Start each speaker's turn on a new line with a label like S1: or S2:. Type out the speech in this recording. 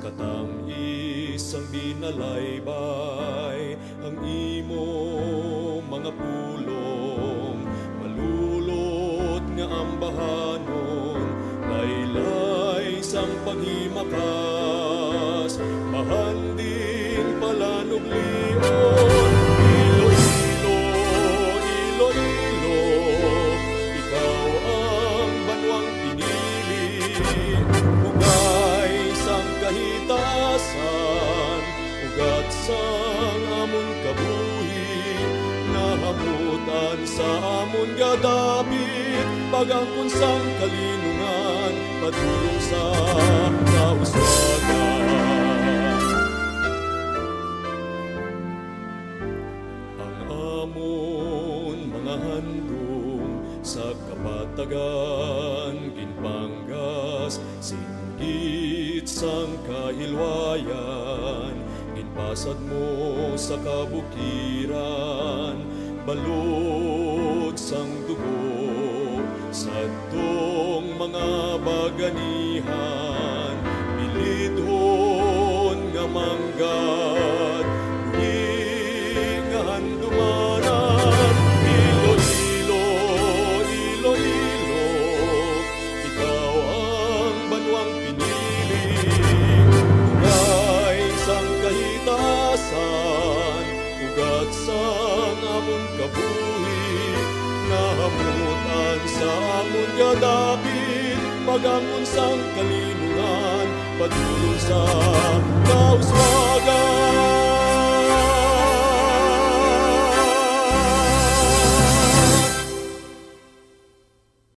S1: katang isang binalaybay ang imo mga pulong malulot nga ambahanon laylay sang paghimakas mahanding palanublion Iloilo, Iloilo ikaw ang banwang pinili ugay sang kahitasan ugat sang amon kabuhi nahamutan sa amon gadapit pagangkon sang kalinungan padulong sa kauswagan ang amon mga handom sa kapatagan ginpanggas singgit sang kahilwayan ginpasad mo sa kabukiran balod sang dugo sa tong mga baganihan bilidhon nga manggad nga handumanan Iloilo, Iloilo ikaw ang banwang pinili ugay sang kahitasan ugat sang amon kabuhi nahamutan sa amon gadapit pagangkon sang kalinungan padulong sa kauswagan